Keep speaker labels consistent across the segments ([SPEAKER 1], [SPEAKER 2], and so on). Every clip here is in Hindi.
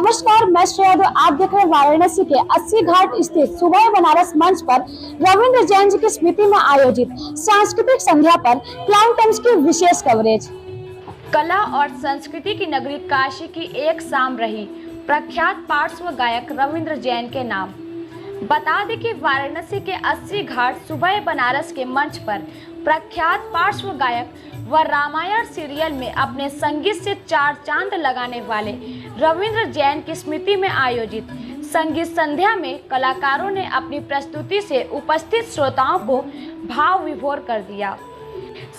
[SPEAKER 1] नमस्कार, मैं श्रेया। आप देख रहे हैं वाराणसी के 80 घाट स्थित सुबह बनारस मंच पर रविंद्र जैन जी की स्मृति में आयोजित सांस्कृतिक संध्या पर क्लाउन टाइम्स की विशेष कवरेज।
[SPEAKER 2] कला और संस्कृति की नगरी काशी की एक शाम रही प्रख्यात पार्श्व गायक रविंद्र जैन के नाम। बता दें कि वाराणसी के 80 घाट सुबह बनारस के मंच पर प्रख्यात पार्श्व गायक व रामायण सीरियल में अपने संगीत से चार चांद लगाने वाले रविंद्र जैन की स्मृति में आयोजित संगीत संध्या में कलाकारों ने अपनी प्रस्तुति से उपस्थित श्रोताओं को भाव विभोर कर दिया।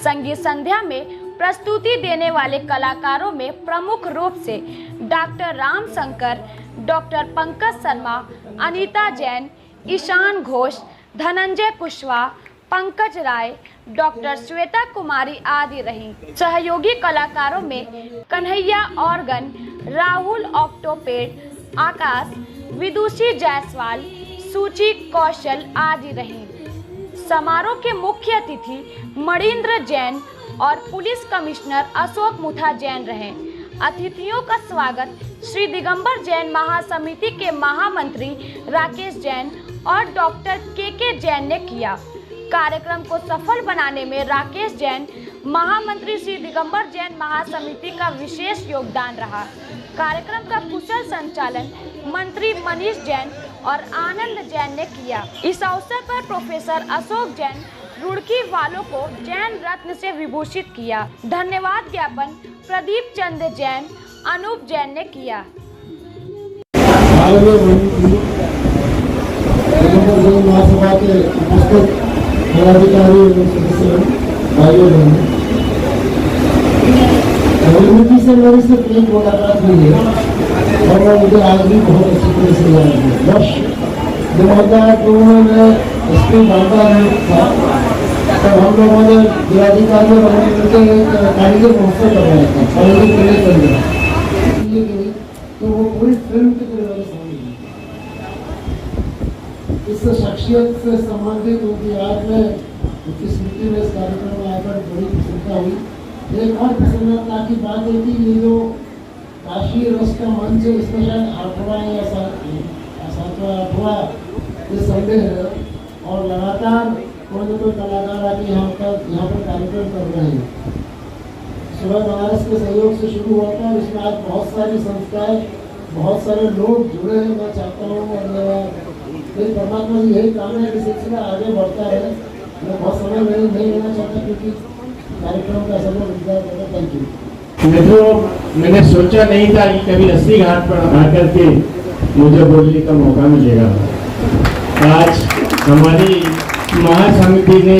[SPEAKER 2] संगीत संध्या में प्रस्तुति देने वाले कलाकारों में प्रमुख रूप से doctor Ram Shankar, doctor Pankaj Sharma, Anita Jain, Ishan Ghosh, Dhananjay Kushwaha, Pankaj Rai, doctor Shweta कुमारी आदि रहीं। सहयोगी कलाकारों में कन्हैया ऑर्गन, राहुल ऑक्टोपेड, आकाश, विदुषी जायसवाल, सूची कौशल आदि रहीं। समारोह के मुख्य अतिथि मणिन्द्र जैन और पुलिस कमिश्नर अशोक मुथा जैन रहे। अतिथियों का स्वागत श्री दिगंबर जैन महासमिति के महामंत्री राकेश जैन और डॉक्टर के जैन ने किया। कार्यक्रम को सफल बनाने में राकेश जैन, महामंत्री श्री दिगंबर जैन महासमिति का विशेष योगदान रहा। कार्यक्रम का कुशल संचालन मंत्री मनीष जैन और आनंद जैन ने किया। इस अवसर पर प्रोफेसर अशोक जैन रुड़की वालों को जैन रत्न से विभूषित किया। धन्यवाद ज्ञापन प्रदीप चंद जैन, अनूप जैन ने किया।
[SPEAKER 3] राजनीति से मेरी सिर्फ एक मुलाकात हुई है और वो मुझे आज भी बहुत अच्छी तरह से याद है। वर्ष 2002 में मैं स्कूल बांधा था, तब हम लोगों ने जिलाधिकारी और कारीगर महोत्सव करवाया था, कारीगर किले के अंदर। तो वो पूरी फिल्म की तरह मेरे सामने इस शख्सियत से संबंधित उनकी याद में उनकी स्मृति में इस कार्यक्रम में आकर बड़ी प्रसन्नता हुई। एक और प्रसन्नता की बात है कि ये जो काशी रस का मंच है, इसमें शायद 8वां या 7वां ये संडे है और लगातार कोई न कोई कलाकार आके यहाँ पर कार्यक्रम कर रहे हैं। सुबह बनारस के सहयोग से शुरू हुआ था और इसमें आज बहुत सारी संस्थाएं, बहुत सारे लोग जुड़े हैं। मैं चाहता हूँ और मेरी परमात्मा जी यही काम है कि सिलसिला आगे बढ़ता है। मैं बहुत समय नहीं लेना चाहता क्योंकि कार्यक्रम का समय इंतजार करना। Thank you.
[SPEAKER 4] मैंने सोचा नहीं था कि कभी 80 घाट पर आकर के मुझे बोलने का मौका मिलेगा। आज हमारी महासमिति ने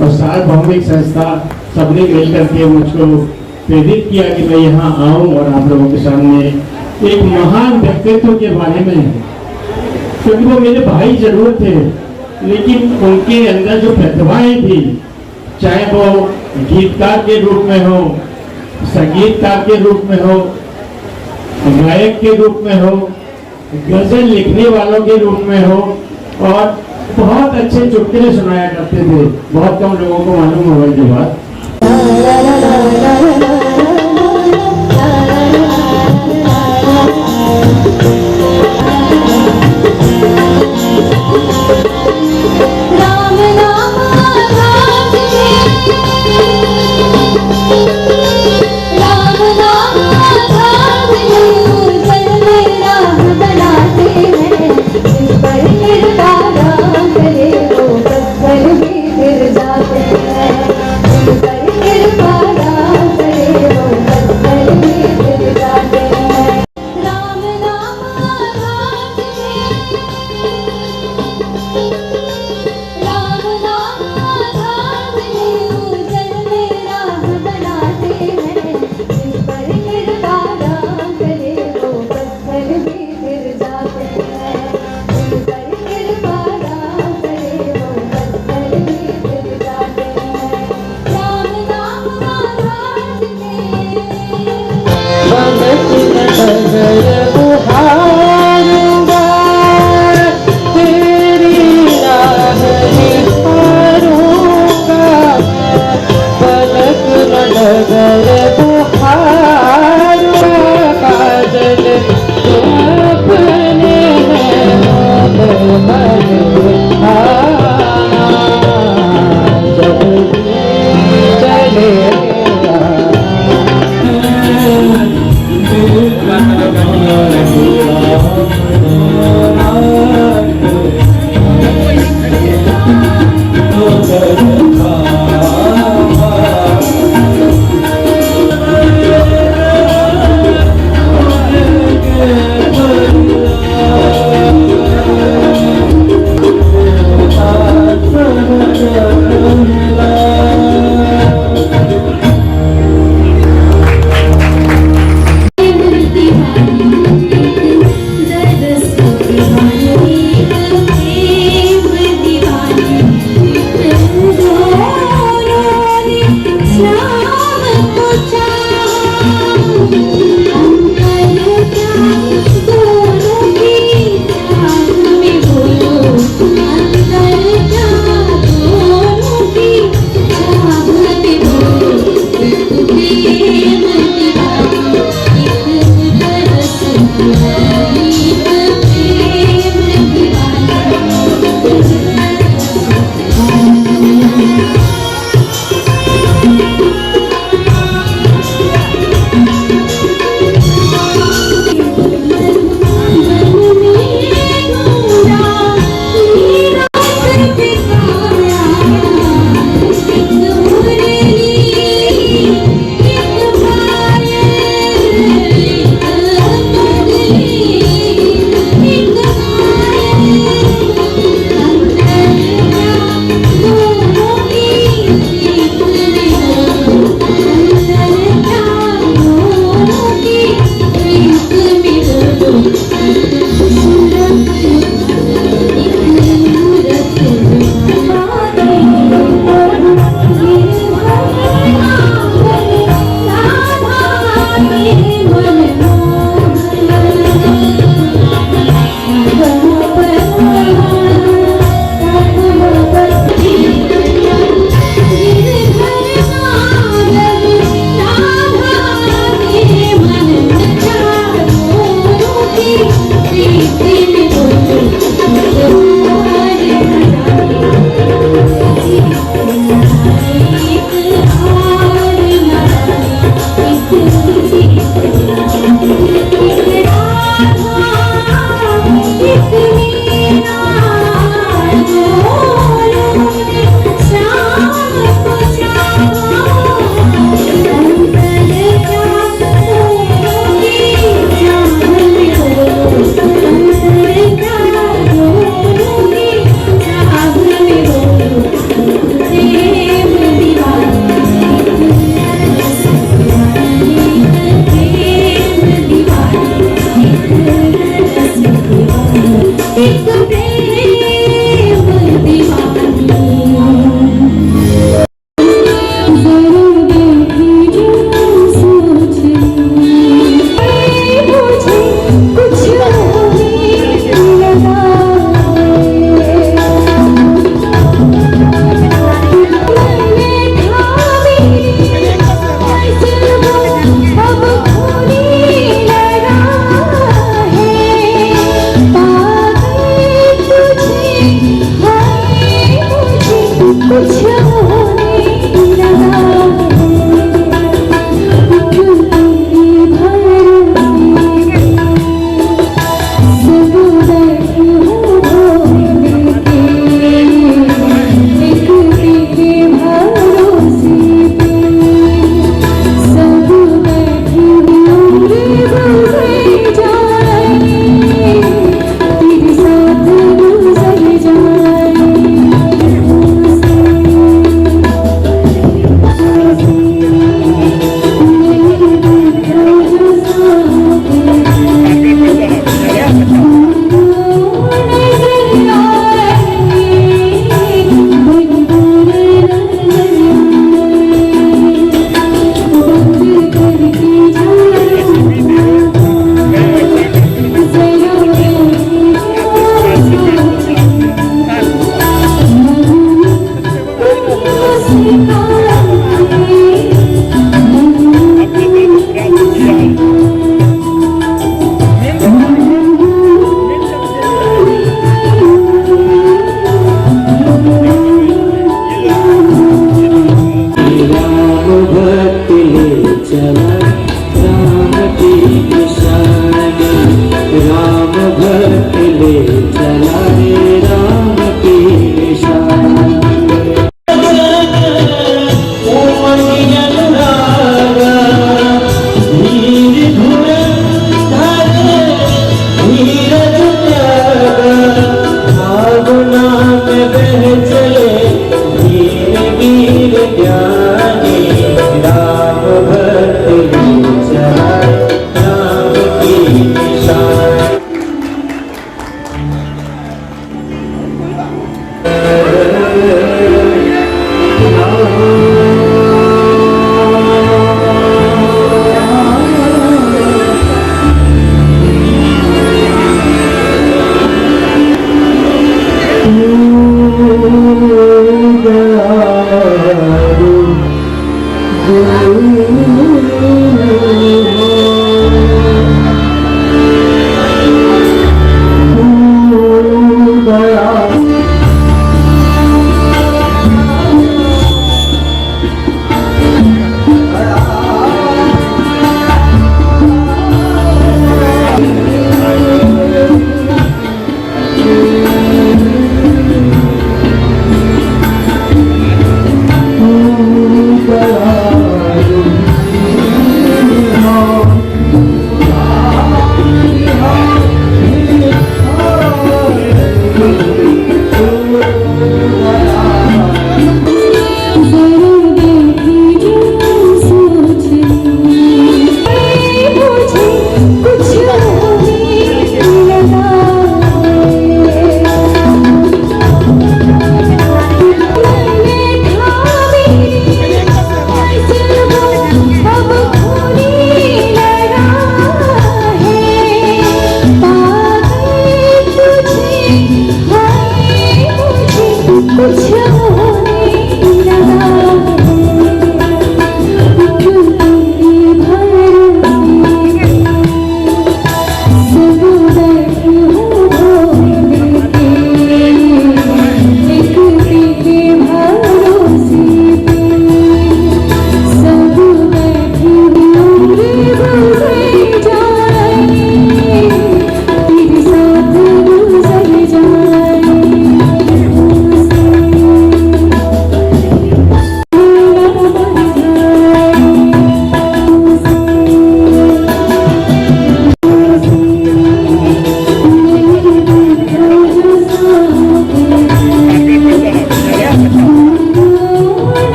[SPEAKER 4] और सार्वभौमिक संस्था सबने मिल करके मुझको प्रेरित किया कि मैं यहाँ आऊँ और आप लोगों के सामने एक महान व्यक्तित्व के बारे में, क्योंकि वो मेरे भाई जरूर थे लेकिन उनके अंदर जो प्रतिभाएं थी, चाहे वो गीतकार के रूप में हो, संगीतकार के रूप में हो, गायक के रूप में हो, गजल लिखने वालों के रूप में हो और बहुत अच्छे चुटकुले सुनाया करते थे। बहुत कम लोगों को मालूम होगा ये बात।
[SPEAKER 5] पर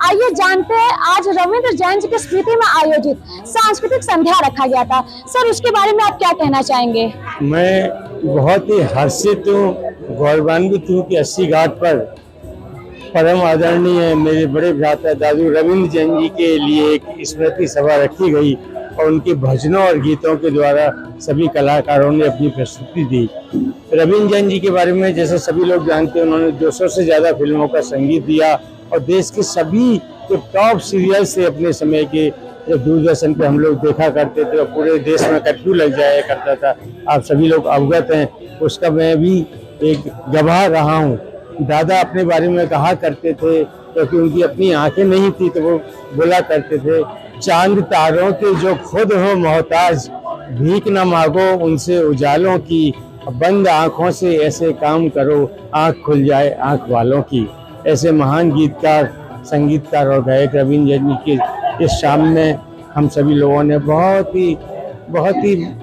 [SPEAKER 1] आइए जानते हैं आज रविंद्र जैन जी की स्मृति में आयोजित सांस्कृतिक संध्या रखा गया था। सर उसके बारे में आप क्या कहना चाहेंगे?
[SPEAKER 4] मैं बहुत ही हर्षित हूँ, गौरवान्वित हूँ कि 80 घाट पर परम आदरणीय मेरे बड़े भ्राता दादू रविंद्र जैन जी के लिए एक स्मृति सभा रखी गई और उनके भजनों और गीतों के द्वारा सभी कलाकारों ने अपनी प्रस्तुति दी। रविंद्र जैन जी के बारे में जैसे सभी लोग जानते हैं, उन्होंने 200 से ज़्यादा फिल्मों का संगीत दिया और देश के सभी जो टॉप सीरियल से अपने समय के जब दूरदर्शन पे हम लोग देखा करते थे और पूरे देश में कर्फ्यू लग जाया करता था, आप सभी लोग अवगत हैं, उसका मैं भी एक गवाह रहा हूँ। दादा अपने बारे में कहा करते थे, क्योंकि उनकी अपनी आंखें नहीं थी तो वो बोला करते थे, चांद तारों के जो खुद हो मोहताज, भीख न मांगो उनसे उजालों की, बंद आंखों से ऐसे काम करो आंख खुल जाए आंख वालों की। ऐसे महान गीतकार, संगीतकार और गायक रविंद्र जैन जी के इस शाम में हम सभी लोगों ने बहुत ही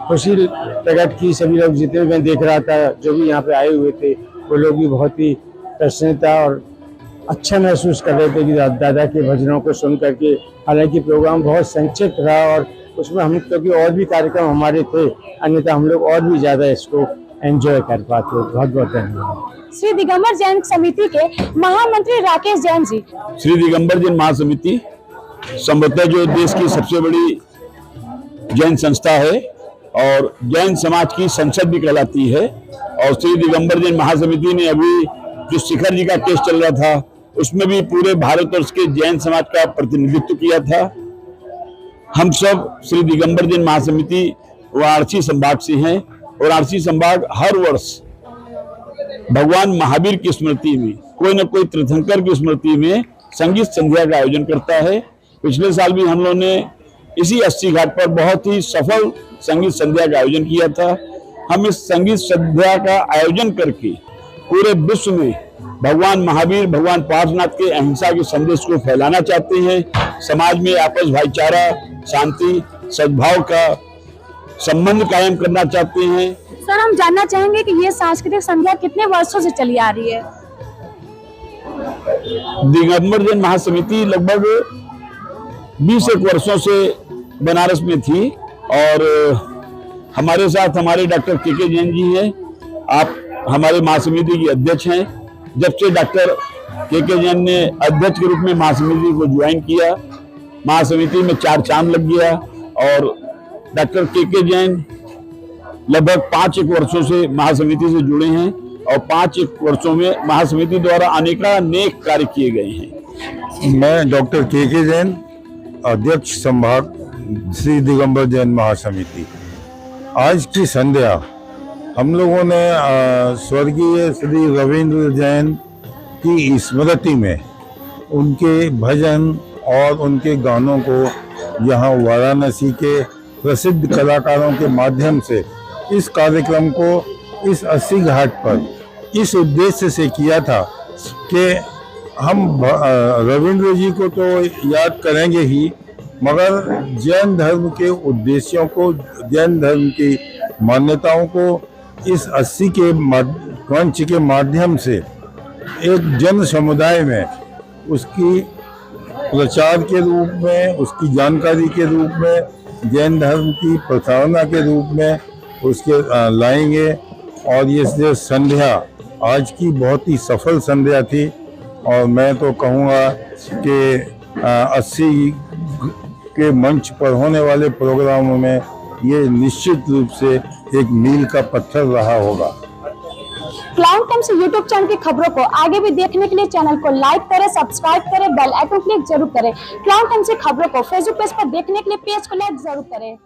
[SPEAKER 4] खुशी प्रकट की। सभी लोग जितने मैं देख रहा था, जो भी यहाँ पे आए हुए थे, वो लोग भी बहुत ही प्रसन्नता और अच्छा महसूस कर रहे थे कि दादा के भजनों को सुन करके। हालांकि प्रोग्राम बहुत संक्षिप्त रहा और उसमें हम क्योंकि और भी कार्यक्रम हमारे थे, अन्यथा हम लोग और भी ज़्यादा इसको एंजॉय कर पाते। बहुत बहुत धन्यवाद।
[SPEAKER 1] श्री दिगंबर जैन समिति के महामंत्री राकेश जैन जी।
[SPEAKER 5] श्री दिगंबर जैन महासमिति संभवतः जो देश की सबसे बड़ी जैन संस्था है और जैन समाज की संसद भी कहलाती है। और श्री दिगंबर जैन महासमिति ने अभी जो शिखर जी का केस चल रहा था, उसमें भी पूरे भारतवर्ष के जैन समाज का प्रतिनिधित्व किया था। हम सब श्री दिगंबर जैन महासमिति वाराणसी संभाग से हैं और वाराणसी संभाग हर वर्ष भगवान महावीर की स्मृति में, कोई न कोई तीर्थंकर की स्मृति में संगीत संध्या का आयोजन करता है। पिछले साल भी हम लोगों ने इसी 80 घाट पर बहुत ही सफल संगीत संध्या का आयोजन किया था। हम इस संगीत संध्या का आयोजन करके पूरे विश्व में भगवान महावीर, भगवान पार्श्वनाथ के अहिंसा के संदेश को फैलाना चाहते हैं। समाज में आपस भाईचारा, शांति, सद्भाव का संबंध कायम करना चाहते हैं।
[SPEAKER 1] सर हम जानना चाहेंगे कि ये सांस्कृतिक संध्या कितने वर्षों से चली आ रही है?
[SPEAKER 5] दिगंबर जैन महासमिति लगभग 20 एक वर्षों से बनारस में थी और हमारे साथ हमारे डॉक्टर के जैन जी हैं। आप हमारे महासमिति के अध्यक्ष हैं। जब से डॉक्टर के जैन ने अध्यक्ष के रूप में महासमिति को ज्वाइन किया, महासमिति में 4 चांद लग गया और डॉक्टर के जैन लगभग 5 एक वर्षों से महासमिति से जुड़े हैं और 5 एक वर्षों में महासमिति द्वारा अनेक कार्य किए गए हैं।
[SPEAKER 6] मैं डॉक्टर के जैन, अध्यक्ष संभाग श्री दिगंबर जैन महासमिति। आज की संध्या हम लोगों ने स्वर्गीय श्री रविंद्र जैन की स्मृति में उनके भजन और उनके गानों को यहाँ वाराणसी के प्रसिद्ध कलाकारों के माध्यम से इस कार्यक्रम को इस 80 घाट पर इस उद्देश्य से किया था कि हम रविंद्र जी को तो याद करेंगे ही, मगर जैन धर्म के उद्देश्यों को, जैन धर्म की मान्यताओं को इस 80 के मंच के माध्यम से एक जन समुदाय में उसकी प्रचार के रूप में, उसकी जानकारी के रूप में, जैन धर्म की प्रसारणा के रूप में उसके लाएंगे। और ये संध्या आज की बहुत ही सफल संध्या थी और मैं तो कहूँगा कि 80 के मंच पर होने वाले प्रोग्रामों में ये निश्चित रूप से एक मील का पत्थर रहा होगा।
[SPEAKER 1] क्लाउड टाइम्स यूट्यूब चैनल की खबरों को आगे भी देखने के लिए चैनल को लाइक करें, सब्सक्राइब करें, बेल आइकन क्लिक जरूर करें। क्लाउड टाइम्स की खबरों को फेसबुक पेज पर देखने के लिए पेज को लाइक जरूर करें।